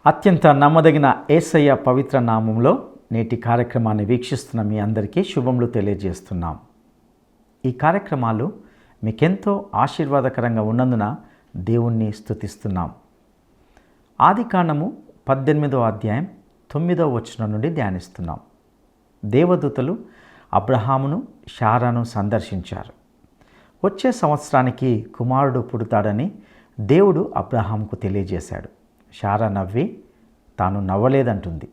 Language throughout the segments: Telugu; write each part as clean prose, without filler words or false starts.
అత్యంత నమ్మదగిన యేసయ్య పవిత్ర నామంలో నేటి కార్యక్రమాన్ని వీక్షిస్తున్న మీ అందరికీ శుభములు తెలియజేస్తున్నాం. ఈ కార్యక్రమాలు మీకెంతో ఆశీర్వాదకరంగా ఉన్నందున దేవుణ్ణి స్తుతిస్తున్నాం. ఆదికాండము 18వ అధ్యాయం 9వ వచనం నుండి ధ్యానిస్తున్నాం. దేవదూతలు అబ్రహామును శారాను సందర్శించారు. వచ్చే సంవత్సరానికి కుమారుడు పుడతాడని దేవుడు అబ్రహాముకు తెలియజేశాడు. శారా నవ్వి తాను నవ్వలేదంటుంది.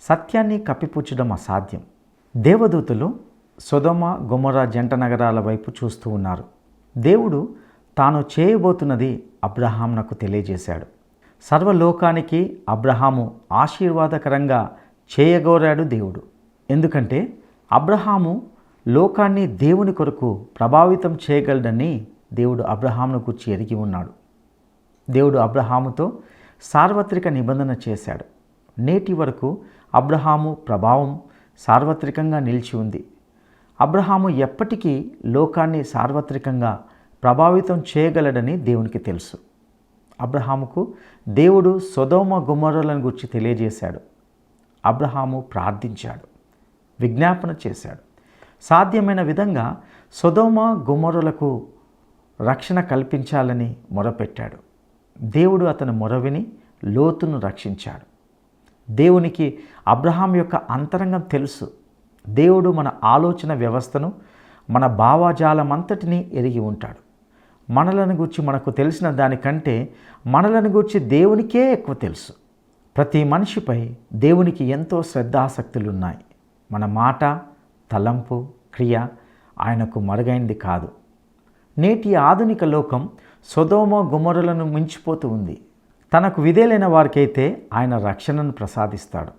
సత్యాన్ని కప్పిపుచ్చడం అసాధ్యం. దేవదూతలు సొదొమ గొమొర్రా జంట నగరాల వైపు చూస్తూ ఉన్నారు. దేవుడు తాను చేయబోతున్నది అబ్రహామునకు తెలియజేశాడు. సర్వలోకానికి అబ్రహాము ఆశీర్వాదకరంగా చేయగోరాడు దేవుడు. ఎందుకంటే అబ్రహాము లోకాన్ని దేవుని కొరకు ప్రభావితం చేయగలడని దేవుడు అబ్రహామును గురించి ఎరిగి ఉన్నాడు. దేవుడు అబ్రహాముతో సార్వత్రిక నిబంధన చేశాడు. నేటి వరకు అబ్రహాము ప్రభావం సార్వత్రికంగా నిలిచి ఉంది. అబ్రహాము ఎప్పటికీ లోకాన్ని సార్వత్రికంగా ప్రభావితం చేయగలడని దేవునికి తెలుసు. అబ్రహాముకు దేవుడు సొదొమ గొమొర్రాలను గురించి తెలియజేశాడు. అబ్రహాము ప్రార్థించాడు, విజ్ఞాపన చేశాడు. సాధ్యమైన విధంగా సొదొమ గొమొర్రాలకు రక్షణ కల్పించాలని మొరపెట్టాడు. దేవుడు అతని మొరవిని లోతును రక్షించాడు. దేవునికి అబ్రహాం యొక్క అంతరంగం తెలుసు. దేవుడు మన ఆలోచన వ్యవస్థను, మన భావజాలమంతటినీ ఎరిగి ఉంటాడు. మనలను గూర్చి మనకు తెలిసిన దానికంటే మనలను గూర్చి దేవునికే ఎక్కువ తెలుసు. ప్రతి మనిషిపై దేవునికి ఎంతో శ్రద్ధాసక్తులు ఉన్నాయి. మన మాట, తలంపు, క్రియ ఆయనకు మరుగైంది కాదు. నేటి ఆధునిక లోకం సొదొమ గొమొర్రాలను మించిపోతూ ఉంది. తనకు విధేయులైన వారికైతే ఆయన రక్షణను ప్రసాదిస్తాడు.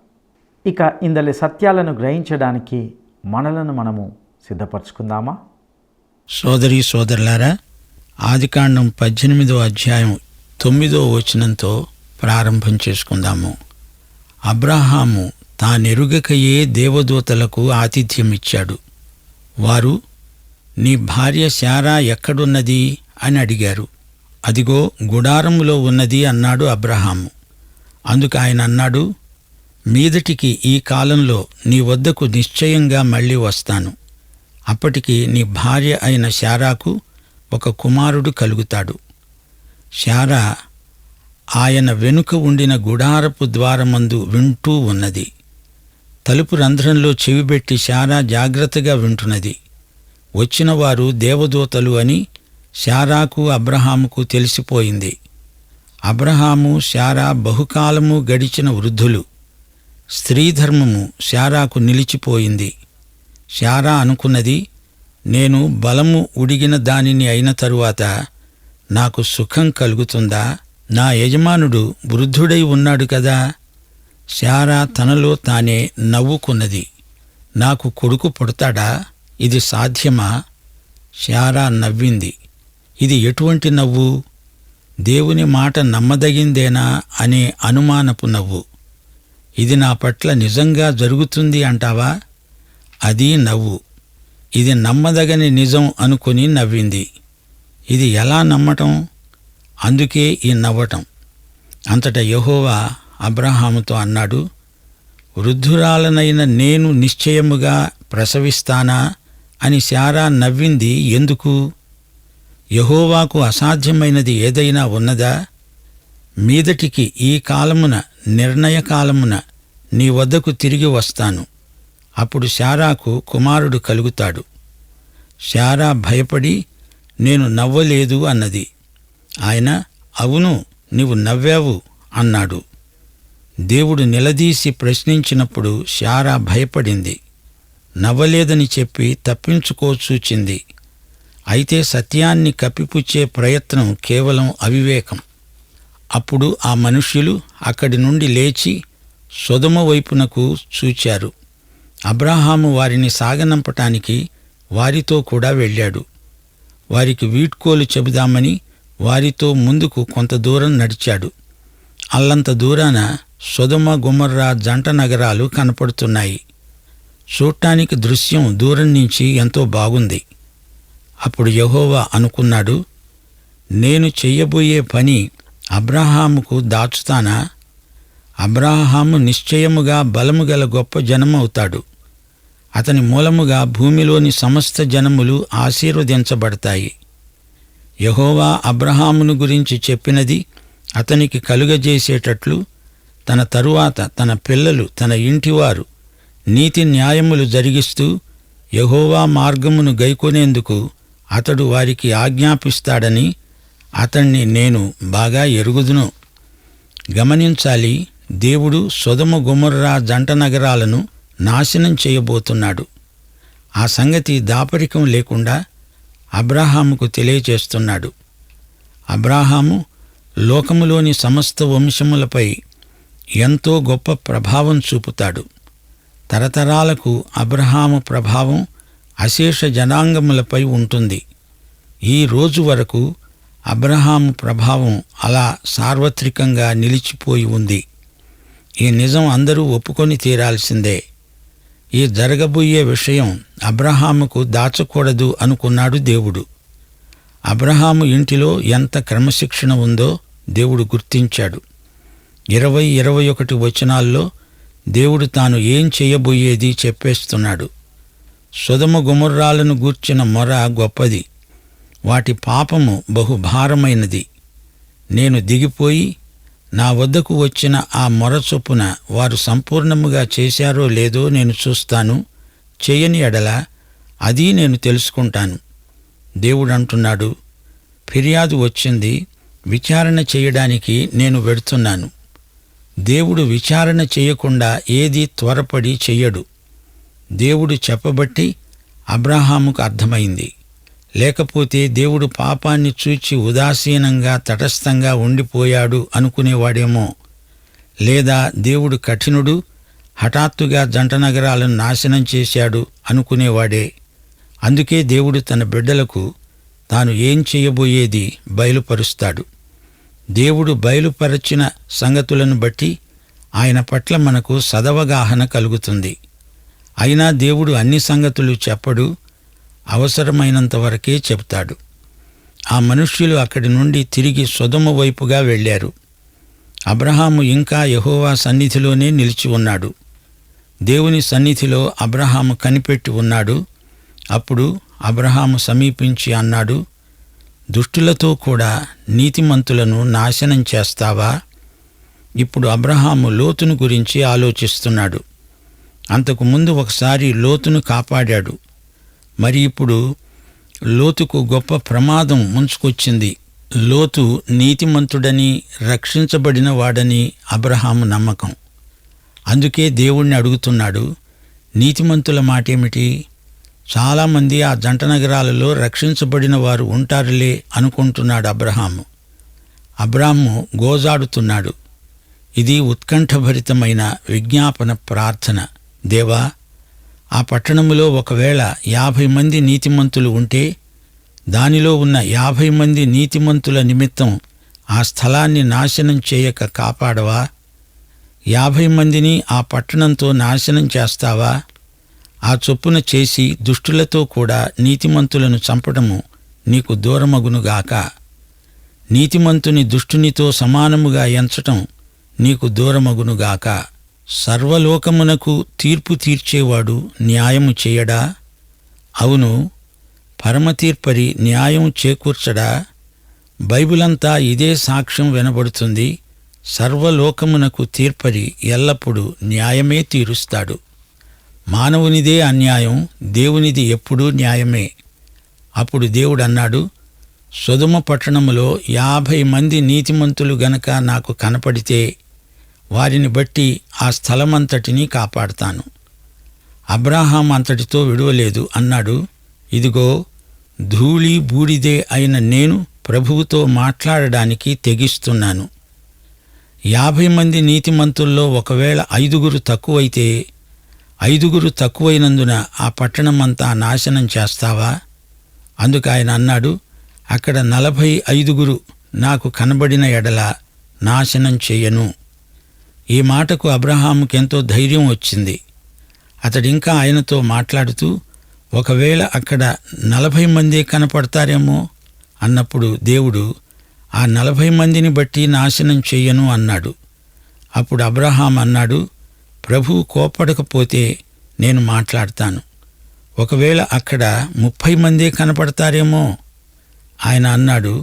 ఇక ఇందలి సత్యాలను గ్రహించడానికి మనలను మనము సిద్ధపరచుకుందామా? సోదరీ సోదరులారా, ఆదికాండం 18వ అధ్యాయం 9వ వచనంతో ప్రారంభం చేసుకుందాము. అబ్రహాము తానెరుగకయే దేవదూతలకు ఆతిథ్యమిచ్చాడు. వారు, నీ భార్య శారా ఎక్కడున్నది అని అడిగారు. అదిగో గుడారములో ఉన్నది అన్నాడు అబ్రహాము. అందుకు ఆయన అన్నాడు, మీదటికి ఈ కాలంలో నీ వద్దకు నిశ్చయంగా మళ్ళీ వస్తాను. అప్పటికి నీ భార్య అయిన శారాకు ఒక కుమారుడు కలుగుతాడు. శారా ఆయన వెనుక ఉండిన గుడారపు ద్వారమందు వింటూ ఉన్నది. తలుపు రంధ్రంలో చెవిబెట్టి శారా జాగ్రత్తగా వింటున్నది. వచ్చినవారు దేవదూతలు అని శారాకు అబ్రహాముకు తెలిసిపోయింది. అబ్రహాము శారా బహుకాలము గడిచిన వృద్ధులు. స్త్రీధర్మము శారాకు నిలిచిపోయింది. శారా అనుకున్నది, నేను బలము ఉడిగిన దానిని అయిన తరువాత నాకు సుఖం కలుగుతుందా? నా యజమానుడు వృద్ధుడై ఉన్నాడు కదా. శారా తనలో తానే నవ్వుకున్నది. నాకు కొడుకు పుడతాడా? ఇది సాధ్యమా? శారా నవ్వింది. ఇది ఎటువంటి నవ్వు? దేవుని మాట నమ్మదగిందేనా అనే అనుమానపు నవ్వు. ఇది నా పట్ల నిజంగా జరుగుతుంది అంటావా? అది నవ్వు. ఇది నమ్మదగని నిజం అనుకుని నవ్వింది. ఇది ఎలా నమ్మటం? అందుకే ఈ నవ్వటం. అంతటా యెహోవా అబ్రహాముతో అన్నాడు, వృద్ధురాలనైన నేను నిశ్చయముగా ప్రసవిస్తానా అని శారా నవ్వింది ఎందుకు? యెహోవాకు అసాధ్యమైనది ఏదైనా ఉన్నదా? మీదటికి ఈ కాలమున, నిర్ణయకాలమున నీ వద్దకు తిరిగి వస్తాను. అప్పుడు శారాకు కుమారుడు కలుగుతాడు. శారా భయపడి, నేను నవ్వలేదు అన్నది. ఆయన, అవును, నీవు నవ్వావు అన్నాడు. దేవుడు నిలదీసి ప్రశ్నించినప్పుడు శారా భయపడింది. నవ్వలేదని చెప్పి తప్పించుకోచూచింది. అయితే సత్యాన్ని కప్పిపుచ్చే ప్రయత్నం కేవలం అవివేకం. అప్పుడు ఆ మనుష్యులు అక్కడి నుండి లేచి సొదొమ వైపునకు చూచారు. అబ్రహాము వారిని సాగనంపటానికి వారితో కూడా వెళ్ళాడు. వారికి వీడ్కోలు చెబుదామని వారితో ముందుకు కొంత దూరం నడిచాడు. అల్లంత దూరాన సొదొమ గొమొర్రా జంట నగరాలు కనపడుతున్నాయి. చూడటానికి దృశ్యం దూరం నుంచి ఎంతో బాగుంది. అప్పుడు యెహోవా అనుకున్నాడు, నేను చెయ్యబోయే పని అబ్రహాముకు దాచుతానా? అబ్రాహాము నిశ్చయముగా బలము గల గొప్ప జనమవుతాడు. అతని మూలముగా భూమిలోని సమస్త జనములు ఆశీర్వదించబడతాయి. యెహోవా అబ్రహామును గురించి చెప్పినది అతనికి కలుగజేసేటట్లు తన తరువాత తన పిల్లలు, తన ఇంటివారు నీతి న్యాయములు జరిగిస్తూ యెహోవా మార్గమును గైకొనేందుకు అతడు వారికి ఆజ్ఞాపిస్తాడని అతణ్ణి నేను బాగా ఎరుగుదును. గమనించాలి, దేవుడు సొదొమ గొమొర్రా జంట నగరాలను నాశనం చేయబోతున్నాడు. ఆ సంగతి దాపరికం లేకుండా అబ్రాహాముకు తెలియచేస్తున్నాడు. అబ్రాహాము లోకములోని సమస్త వంశములపై ఎంతో గొప్ప ప్రభావం చూపుతాడు. తరతరాలకు అబ్రహాము ప్రభావం అశేష జనాంగములపై ఉంటుంది. ఈ రోజు వరకు అబ్రహాము ప్రభావం అలా సార్వత్రికంగా నిలిచిపోయి ఉంది. ఈ నిజం అందరూ ఒప్పుకొని తీరాల్సిందే. ఈ జరగబోయే విషయం అబ్రహాముకు దాచకూడదు అనుకున్నాడు దేవుడు. అబ్రహాము ఇంటిలో ఎంత క్రమశిక్షణ ఉందో దేవుడు గుర్తించాడు. 20-21 వచనాల్లో దేవుడు తాను ఏం చేయబోయేది చెప్పేస్తున్నాడు. సొదొమ గొమొర్రాలను గూర్చిన మొర గొప్పది, వాటి పాపము బహుభారమైనది. నేను దిగిపోయి నా వద్దకు వచ్చిన ఆ మొర చొప్పున వారు సంపూర్ణముగా చేశారో లేదో నేను చూస్తాను. చేయని ఎడల అది నేను తెలుసుకుంటాను. దేవుడంటున్నాడు, ఫిర్యాదు వచ్చింది, విచారణ చేయడానికి నేను వెడుతున్నాను. దేవుడు విచారణ చేయకుండా ఏదీ త్వరపడి చెయ్యడు. దేవుడు చెప్పబట్టి అబ్రాహాముకు అర్థమైంది. లేకపోతే దేవుడు పాపాన్ని చూచి ఉదాసీనంగా తటస్థంగా ఉండిపోయాడు అనుకునేవాడేమో. లేదా దేవుడు కఠినుడు, హఠాత్తుగా జంట నగరాలను నాశనం చేశాడు అనుకునేవాడే. అందుకే దేవుడు తన బిడ్డలకు తాను ఏం చేయబోయేది బయలుపరుస్తాడు. దేవుడు బయలుపరచిన సంగతులను బట్టి ఆయన పట్ల మనకు సదవగాహన కలుగుతుంది. అయినా దేవుడు అన్ని సంగతులు చెప్పడు, అవసరమైనంత వరకే చెబుతాడు. ఆ మనుష్యులు అక్కడి నుండి తిరిగి సొదొమ వైపుగా వెళ్ళారు. అబ్రహాము ఇంకా యెహోవా సన్నిధిలోనే నిలిచి ఉన్నాడు. దేవుని సన్నిధిలో అబ్రహాము కనిపెట్టి ఉన్నాడు. అప్పుడు అబ్రహాము సమీపించి అన్నాడు, దుష్టులతో కూడా నీతిమంతులను నాశనం చేస్తావా? ఇప్పుడు అబ్రహాము లోతును గురించి ఆలోచిస్తున్నాడు. అంతకుముందు ఒకసారి లోతును కాపాడాడు. మరి ఇప్పుడు లోతుకు గొప్ప ప్రమాదం ముంచుకొచ్చింది. లోతు నీతిమంతుడని, రక్షించబడిన వాడని అబ్రహాము నమ్మకం. అందుకే దేవుణ్ణి అడుగుతున్నాడు, నీతిమంతుల మాటేమిటి? చాలామంది ఆ జంట నగరాలలో రక్షించబడిన వారు ఉంటారులే అనుకుంటున్నాడు అబ్రహాము. అబ్రాము గోజాడుతున్నాడు. ఇది ఉత్కంఠభరితమైన విజ్ఞాపన ప్రార్థన. దేవా, ఆ పట్టణములో ఒకవేళ 50 మంది నీతిమంతులు ఉంటే దానిలో ఉన్న 50 మంది నీతిమంతుల నిమిత్తం ఆ స్థలాన్ని నాశనం చేయక కాపాడవా? 50 మందిని ఆ పట్టణంతో నాశనం చేస్తావా? ఆ చొప్పున చేసి దుష్టులతో కూడా నీతిమంతులను చంపడము నీకు దూరమగునుగాక. నీతిమంతుని దుష్టునితో సమానముగా ఎంచటం నీకు దూరమగునుగాక. సర్వలోకమునకు తీర్పు తీర్చేవాడు న్యాయము చేయడా? అవును, పరమతీర్పరి న్యాయం చేకూర్చడా? బైబిలంతా ఇదే సాక్ష్యం వినబడుతుంది. సర్వలోకమునకు తీర్పరి ఎల్లప్పుడూ న్యాయమే తీరుస్తాడు. మానవునిదే అన్యాయం, దేవునిది ఎప్పుడూ న్యాయమే. అప్పుడు దేవుడన్నాడు, సొదొమ పట్టణములో 50 మంది నీతిమంతులు గనక నాకు కనపడితే వారిని బట్టి ఆ స్థలమంతటినీ కాపాడతాను. అబ్రాహాం అంతటితో విడువలేదు అన్నాడు. ఇదిగో, ధూళి బూడిదే అయిన నేను ప్రభువుతో మాట్లాడడానికి తెగిస్తున్నాను. 50 మంది నీతిమంతుల్లో ఒకవేళ 5 తక్కువైతే 5 తక్కువైనందున ఆ పట్టణమంతా నాశనం చేస్తావా? అందుకు ఆయన అన్నాడు, అక్కడ 45 నాకు కనబడిన ఎడల నాశనం చెయ్యను. ఈ మాటకు అబ్రహాముకెంతో ధైర్యం వచ్చింది. అతడింకా ఆయనతో మాట్లాడుతూ, ఒకవేళ అక్కడ 40 మందే కనపడతారేమో అన్నప్పుడు దేవుడు, ఆ 40 మందిని బట్టి నాశనం చెయ్యను అన్నాడు. అప్పుడు అబ్రహాం అన్నాడు, ప్రభువు కోపడకపోతే నేను మాట్లాడతాను. ఒకవేళ అక్కడ 30 మందే కనపడతారేమో. ఆయన అన్నాడు,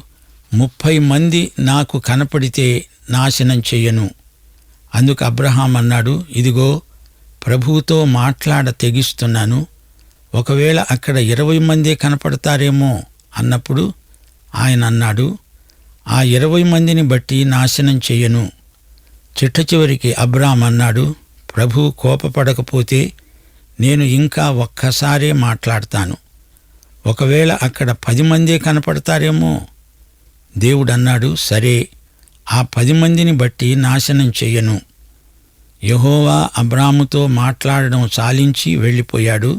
30 మంది నాకు కనపడితే నాశనం చెయ్యను. అందుకు అబ్రహాం అన్నాడు, ఇదిగో ప్రభువుతో మాట్లాడ తెగిస్తున్నాను. ఒకవేళ అక్కడ 20 మందే కనపడతారేమో అన్నప్పుడు ఆయన అన్నాడు, ఆ 20 మందిని బట్టి నాశనం చెయ్యను. చిట్ట చివరికి అబ్రాం అన్నాడు, ప్రభువు కోపపడకపోతే నేను ఇంకా ఒక్కసారే మాట్లాడతాను. ఒకవేళ అక్కడ 10 మందే కనపడతారేమో. దేవుడన్నాడు, సరే, ఆ 10 మందిని బట్టి నాశనం చెయ్యను. యెహోవా అబ్రాముతో మాట్లాడడం చాలించి వెళ్ళిపోయాడు.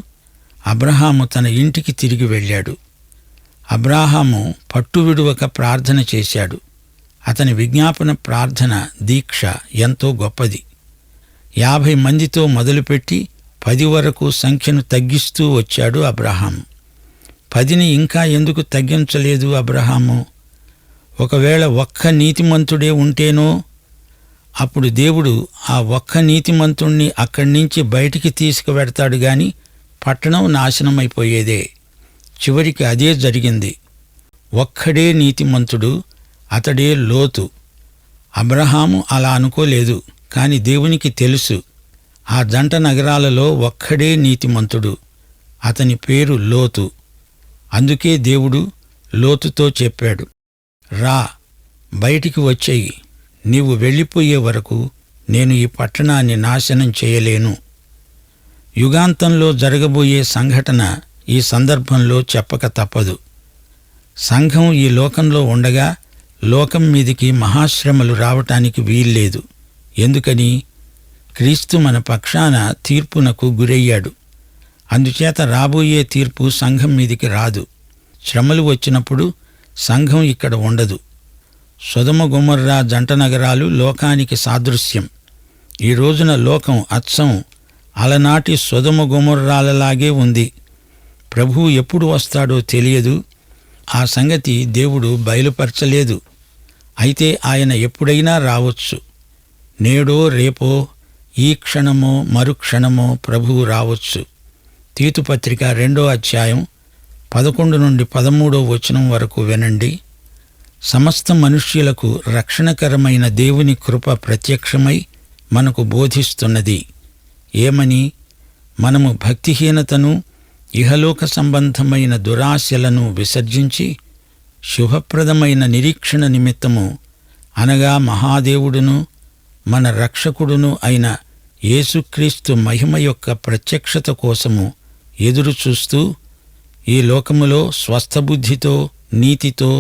అబ్రహాము తన ఇంటికి తిరిగి వెళ్ళాడు. అబ్రాహాము పట్టువిడువక ప్రార్థన చేశాడు. అతని విజ్ఞాపన ప్రార్థన దీక్ష ఎంతో గొప్పది. 50 మందితో మొదలుపెట్టి 10 వరకు సంఖ్యను తగ్గిస్తూ వచ్చాడు అబ్రహాము. 10ని ఇంకా ఎందుకు తగ్గించలేదు అబ్రహాము? ఒకవేళ ఒక్క నీతిమంతుడే ఉంటేనో, అప్పుడు దేవుడు ఆ ఒక్క నీతిమంతుణ్ణి అక్కడి నుంచి బయటికి తీసుకువెడతాడు గాని పట్టణం నాశనమైపోయేదే. చివరికి అదే జరిగింది. ఒక్కడే నీతిమంతుడు, అతడే లోతు. అబ్రహాము అలా అనుకోలేదు, కాని దేవునికి తెలుసు ఆ జంట నగరాలలో ఒక్కడే నీతిమంతుడు, అతని పేరు లోతు. అందుకే దేవుడు లోతుతో చెప్పాడు, రా, బయటికి వచ్చేయి. నీవు వెళ్ళిపోయే వరకు నేను ఈ పట్టణాన్ని నాశనం చేయలేను. యుగాంతంలో జరగబోయే సంఘటన ఈ సందర్భంలో చెప్పక తప్పదు. సంఘం ఈ లోకంలో ఉండగా లోకం మీదికి మహాశ్రమలు రావటానికి వీల్లేదు. ఎందుకని? క్రీస్తు మన పక్షాన తీర్పునకు గురయ్యాడు. అందుచేత రాబోయే తీర్పు సంఘం మీదికి రాదు. శ్రమలు వచ్చినప్పుడు సంఘం ఇక్కడ ఉండదు. సొదొమ గొమొర్రా జంట నగరాలు లోకానికి సాదృశ్యం. ఈ రోజున లోకం అచ్చం అలనాటి సొదొమ గొమొర్రాలలాగే ఉంది. ప్రభువు ఎప్పుడు వస్తాడో తెలియదు. ఆ సంగతి దేవుడు బయలుపరచలేదు. అయితే ఆయన ఎప్పుడైనా రావచ్చు. నేడో రేపో, ఈ క్షణమో మరుక్షణమో ప్రభువు రావచ్చు. తీతుపత్రిక 2వ అధ్యాయం 11 నుండి 13వ వచనం వరకు వినండి. సమస్త మనుష్యులకు రక్షణకరమైన దేవుని కృప ప్రత్యక్షమై మనకు బోధిస్తున్నది. ఏమని? మనము భక్తిహీనతను, ఇహలోక సంబంధమైన దురాశలను విసర్జించి శుభప్రదమైన నిరీక్షణ నిమిత్తము, అనగా మహాదేవుడును మన రక్షకుడును అయిన యేసుక్రీస్తు మహిమ యొక్క ప్రత్యక్షత కోసము ఎదురుచూస్తూ ఈ లోకములో స్వస్థబుద్ధితో, నీతితో,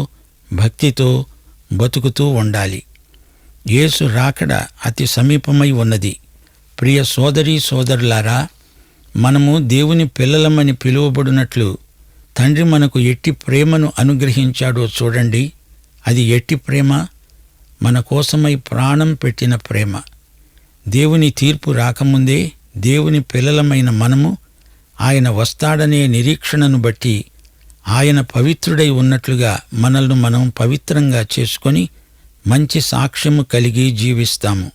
భక్తితో బతుకుతూ ఉండాలి. యేసు రాకడ అతి సమీపమై ఉన్నది. ప్రియ సోదరీ సోదరులారా, మనము దేవుని పిల్లలమని పిలువబడినట్లు తండ్రి మనకు ఎట్టి ప్రేమను అనుగ్రహించాడో చూడండి. అది ఎట్టి ప్రేమ! మన కోసమై ప్రాణం పెట్టిన ప్రేమ. దేవుని తీర్పు రాకముందే దేవుని పిల్లలమైన మనము ఆయన వస్తాడనే నిరీక్షణను బట్టి ఆయన పవిత్రుడై ఉన్నట్లుగా మనల్ని మనం పవిత్రంగా చేసుకొని మంచి సాక్ష్యము కలిగి జీవిస్తాము.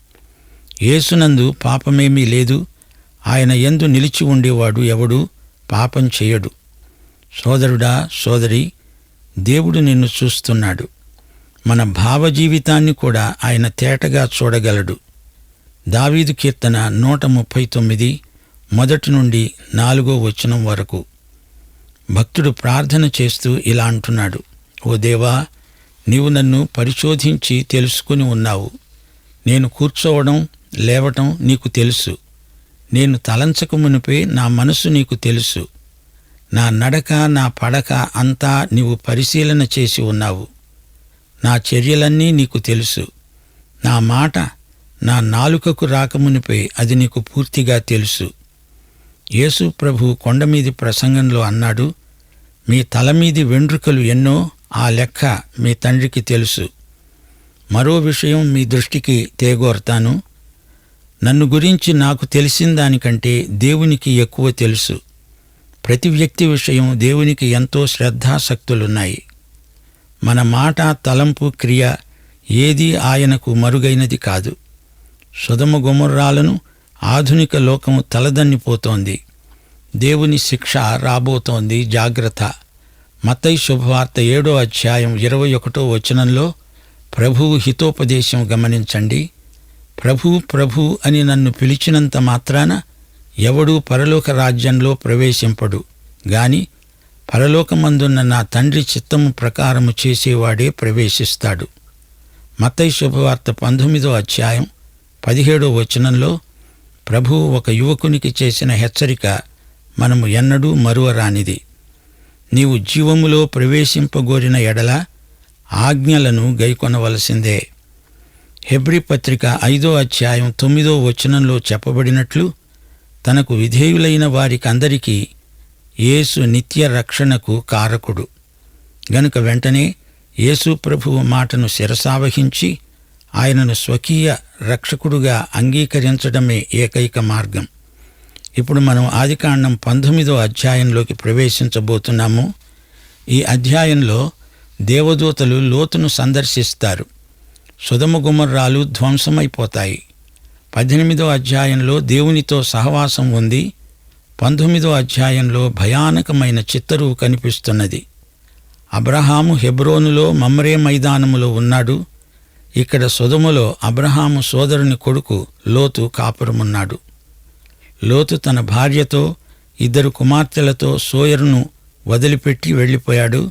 యేసునందు పాపమేమీ లేదు. ఆయన యందు నిలిచి ఉండేవాడు ఎవడూ పాపం చేయడు. సోదరుడా, సోదరి, దేవుడు నిన్ను చూస్తున్నాడు. మన భావజీవితాన్ని కూడా ఆయన తేటగా చూడగలడు. దావీదు కీర్తన 139 మొదటి నుండి 4వ వచనం వరకు. భక్తుడు ప్రార్థన చేస్తూ ఇలా అంటున్నాడు, ఓ దేవా, నీవు నన్ను పరిశోధించి తెలుసుకుని ఉన్నావు. నేను కూర్చోవడం, లేవటం నీకు తెలుసు. నేను తలంచక మునిపే నా మనసు నీకు తెలుసు. నా నడక, నా పడక అంతా నీవు పరిశీలన చేసి ఉన్నావు. నా చర్యలన్నీ నీకు తెలుసు. నా మాట నా నాలుకకు రాకమునిపై అది నీకు పూర్తిగా తెలుసు. యేసు ప్రభు కొండమీది ప్రసంగంలో అన్నాడు, మీ తలమీది వెండ్రుకలు ఎన్నో, ఆ లెక్క మీ తండ్రికి తెలుసు. మరో విషయం మీ దృష్టికి తేగోరతాను. నన్ను గురించి నాకు తెలిసిన దానికంటే దేవునికి ఎక్కువ తెలుసు. ప్రతి వ్యక్తి విషయం దేవునికి ఎంతో శ్రద్ధాసక్తులున్నాయి. మన మాట, తలంపు, క్రియ ఏదీ ఆయనకు మరుగైనది కాదు. సొదొమ గొమొర్రాలను ఆధునిక లోకము తలదన్నిపోతోంది. దేవుని శిక్ష రాబోతోంది, జాగ్రత్త. మత్తయి శుభవార్త 7వ అధ్యాయం 21వ వచనంలో ప్రభువు హితోపదేశం గమనించండి. ప్రభు అని నన్ను పిలిచినంత మాత్రాన ఎవడూ పరలోక రాజ్యంలో ప్రవేశింపడు గాని పరలోకమందున్న నా తండ్రి చిత్తము ప్రకారము చేసేవాడే ప్రవేశిస్తాడు. మత్తయి శుభవార్త 19వ అధ్యాయం 17వ వచనంలో ప్రభువు ఒక యువకునికి చేసిన హెచ్చరిక మనము ఎన్నడూ మరువరానిది. నీవు జీవములో ప్రవేశింపగోరిన ఎడల ఆజ్ఞలను గైకొనవలసిందే. హెబ్రీ పత్రిక 5వ అధ్యాయం 9వ వచనంలో చెప్పబడినట్లు తనకు విధేయులైన వారికందరికీ యేసు నిత్య రక్షణకు కారకుడు గనుక వెంటనే యేసు ప్రభువు మాటను శిరసావహించి ఆయనను స్వకీయ రక్షకుడుగా అంగీకరించడమే ఏకైక మార్గం. ఇప్పుడు మనం ఆదికాండం 19వ అధ్యాయంలోకి ప్రవేశించబోతున్నాము. ఈ అధ్యాయంలో దేవదూతలు లోతును సందర్శిస్తారు. సొదొమ గొమొర్రాలు ధ్వంసమైపోతాయి. 18వ అధ్యాయంలో దేవునితో సహవాసం ఉంది. 19వ అధ్యాయంలో భయానకమైన చిత్తరువు కనిపిస్తున్నది. అబ్రహాము హెబ్రోనులో మమ్రే మైదానములో ఉన్నాడు. ఇక్కడ సొదొమలో అబ్రహాము సోదరుని కొడుకు లోతు కాపురమున్నాడు. లోతు తన భార్యతో 2 కుమార్తెలతో సోయరును వదిలిపెట్టి వెళ్ళిపోయాడు.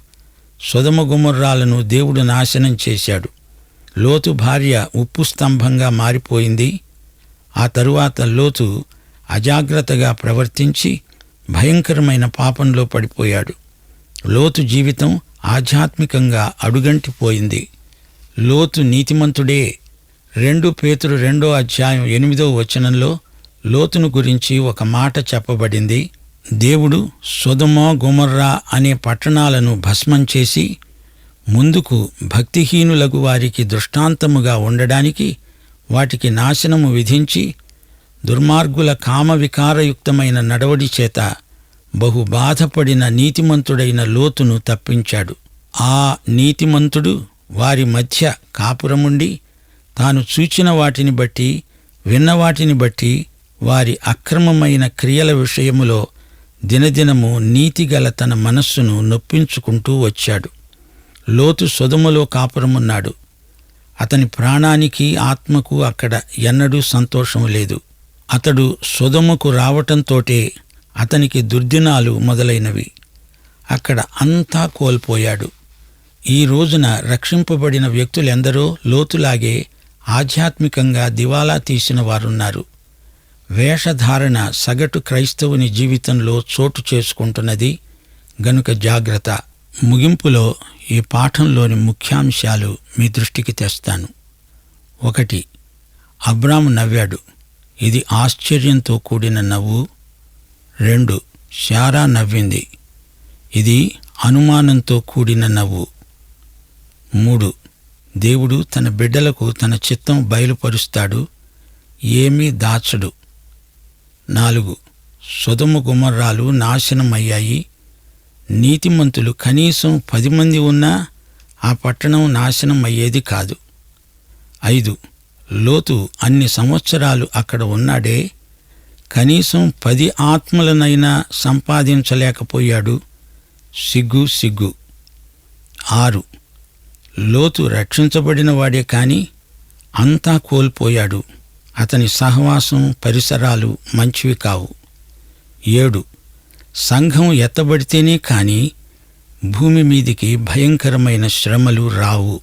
సొదొమ గొమొర్రాలను దేవుడు నాశనం చేశాడు. లోతు భార్య ఉప్పు స్తంభంగా మారిపోయింది. ఆ తరువాత లోతు అజాగ్రత్తగా ప్రవర్తించి భయంకరమైన పాపంలో పడిపోయాడు. లోతు జీవితం ఆధ్యాత్మికంగా అడుగంటిపోయింది. లోతు నీతిమంతుడే. 2 పేతురు 2వ అధ్యాయం 8వ వచనంలో లోతును గురించి ఒక మాట చెప్పబడింది. దేవుడు సొదొమ గొమొర్రా అనే పట్టణాలను భస్మం చేసి ముందుకు భక్తిహీనులకు వారికి దృష్టాంతముగా ఉండడానికి వాటికి నాశనము విధించి దుర్మార్గుల కామవికారయుక్తమైన నడవడి చేత బహు బాధపడిన నీతిమంతుడైన లోతును తప్పించాడు. ఆ నీతిమంతుడు వారి మధ్య కాపురముండి తాను చూచిన వాటిని బట్టి విన్నవాటిని బట్టి వారి అక్రమమైన క్రియల విషయములో దినదినము నీతిగల తన మనస్సును నొప్పించుకుంటూ వచ్చాడు. లోతు సొదొమలో కాపురమున్నాడు. అతని ప్రాణానికి ఆత్మకు అక్కడ ఎన్నడూ సంతోషం లేదు. అతడు సొదొమకు రావటంతోటే అతనికి దుర్దినాలు మొదలైనవి. అక్కడ అంతా కోల్పోయాడు. ఈ రోజున రక్షింపబడిన వ్యక్తులెందరో లోతులాగే ఆధ్యాత్మికంగా దివాలా తీసిన వారున్నారు. వేషధారణ సగటు క్రైస్తవుని జీవితంలో చోటు చేసుకుంటున్నది గనుక జాగ్రత్త. ముగింపులో ఈ పాఠంలోని ముఖ్యాంశాలు మీ దృష్టికి తెస్తాను. 1. అబ్రాము నవ్వాడు. ఇది ఆశ్చర్యంతో కూడిన నవ్వు. 2. శారా నవ్వింది. ఇది అనుమానంతో కూడిన నవ్వు. 3. దేవుడు తన బిడ్డలకు తన చిత్తం బయలుపరుస్తాడు, ఏమీ దాచడు. 4. సొదొమ గొమొర్రాలు నాశనమయ్యాయి. నీతిమంతులు కనీసం 10 మంది ఉన్నా ఆ పట్టణం నాశనం అయ్యేది కాదు. 5. లోతు అన్ని సంవత్సరాలు అక్కడ ఉన్నాడే, కనీసం 10 ఆత్మలనైనా సంపాదించలేకపోయాడు. సిగ్గు సిగ్గు. 6. లోతు రక్షించబడిన వాడే కాని అంతా కోల్పోయాడు. అతని సహవాసం పరిసరాలు మంచివి కావు. 7. సంఘం ఎత్తబడితేనే కాని భూమి మీదికి భయంకరమైన శ్రమలు రావు.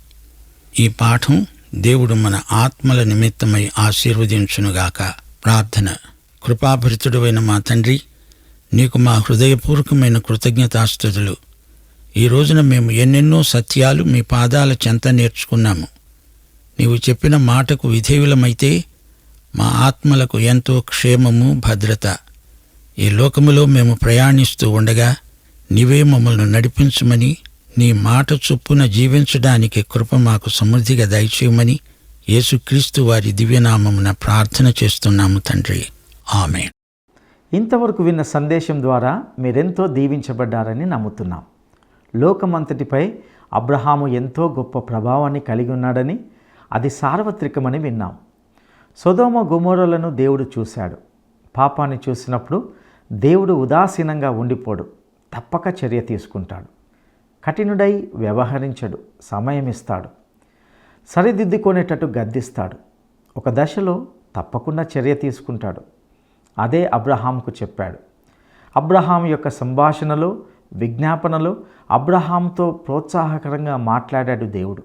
ఈ పాఠం దేవుడు మన ఆత్మల నిమిత్తమై ఆశీర్వదించునుగాక. ప్రార్థన. కృపాభరితుడైన మా తండ్రి, నీకు మా హృదయపూర్వకమైన కృతజ్ఞతాస్తుతులు. ఈ రోజున మేము ఎన్నెన్నో సత్యాలు మీ పాదాల చెంత నేర్చుకున్నాము. నీవు చెప్పిన మాటకు విధేయులమైతే మా ఆత్మలకు ఎంతో క్షేమము, భద్రత. ఈ లోకములో మేము ప్రయాణిస్తూ ఉండగా నీవే మమ్మల్ని నడిపించమని, నీ మాట చొప్పున జీవించడానికి కృప మాకు సమృద్ధిగా దయచేయమని యేసుక్రీస్తు వారి దివ్యనామమున ప్రార్థన చేస్తున్నాము తండ్రి. ఆమేన్. ఇంతవరకు విన్న సందేశం ద్వారా మీరెంతో దీవించబడ్డారని నమ్ముతున్నాం. లోకమంతటిపై అబ్రహాము ఎంతో గొప్ప ప్రభావాన్ని కలిగి ఉన్నాడని, అది సార్వత్రికమని విన్నాం. సొదొమ గొమొర్రాలను దేవుడు చూశాడు. పాపాన్ని చూసినప్పుడు దేవుడు ఉదాసీనంగా ఉండిపోడు, తప్పక చర్య తీసుకుంటాడు. కఠినుడై వ్యవహరించడు, సమయం ఇస్తాడు. సరిదిద్దుకునేటట్టు గద్దిస్తాడు. ఒక దశలో తప్పకుండా చర్య తీసుకుంటాడు. అదే అబ్రహాంకు చెప్పాడు. అబ్రహాం యొక్క సంభాషణలో, విజ్ఞాపనలో అబ్రహాంతో ప్రోత్సాహకరంగా మాట్లాడాడు దేవుడు.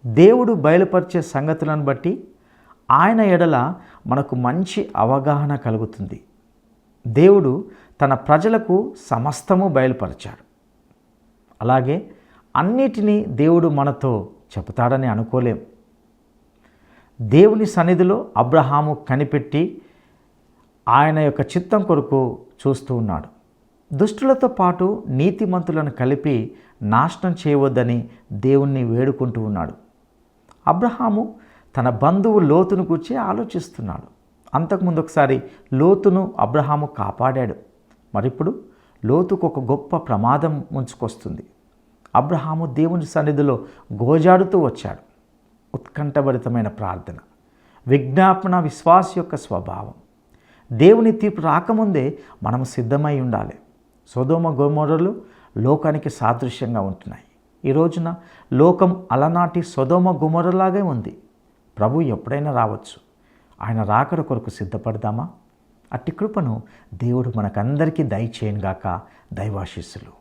దేవుడు బయలుపరిచే సంగతులను బట్టి ఆయన ఎడల మనకు మంచి అవగాహన కలుగుతుంది. దేవుడు తన ప్రజలకు సమస్తము బయలుపరిచాడు. అలాగే అన్నిటినీ దేవుడు మనతో చెబుతాడని అనుకోలేం. దేవుని సన్నిధిలో అబ్రహాము కనిపెట్టి ఆయన యొక్క చిత్తం కొరకు చూస్తూ ఉన్నాడు. దుష్టులతో పాటు నీతిమంతులను కలిపి నాశనం చేయవద్దని దేవుణ్ణి వేడుకుంటూ ఉన్నాడు. అబ్రహాము తన బంధువు లోతును గురించి ఆలోచిస్తున్నాడు. అంతకుముందు ఒకసారి లోతును అబ్రహాము కాపాడాడు. మరిప్పుడు లోతుకు ఒక గొప్ప ప్రమాదం ముంచుకొస్తుంది. అబ్రహాము దేవుని సన్నిధిలో గోజాడుతూ వచ్చాడు. ఉత్కంఠభరితమైన ప్రార్థన, విజ్ఞాపన, విశ్వాస యొక్క స్వభావం. దేవుని తీర్పు రాకముందే మనం సిద్ధమై ఉండాలి. సొదొమ గొమొర్రాలు లోకానికి సాదృశ్యంగా ఉంటున్నాయి. ఈ రోజున లోకం అలనాటి సొదొమ గొమొర్రాలాగే ఉంది. ప్రభు ఎప్పుడైనా రావచ్చు. ఆయన రాకడ కొరకు సిద్ధపడదామా? అట్టి కృపను దేవుడు మనకందరికీ దయచేయనుగాక. దైవాశీస్సులు.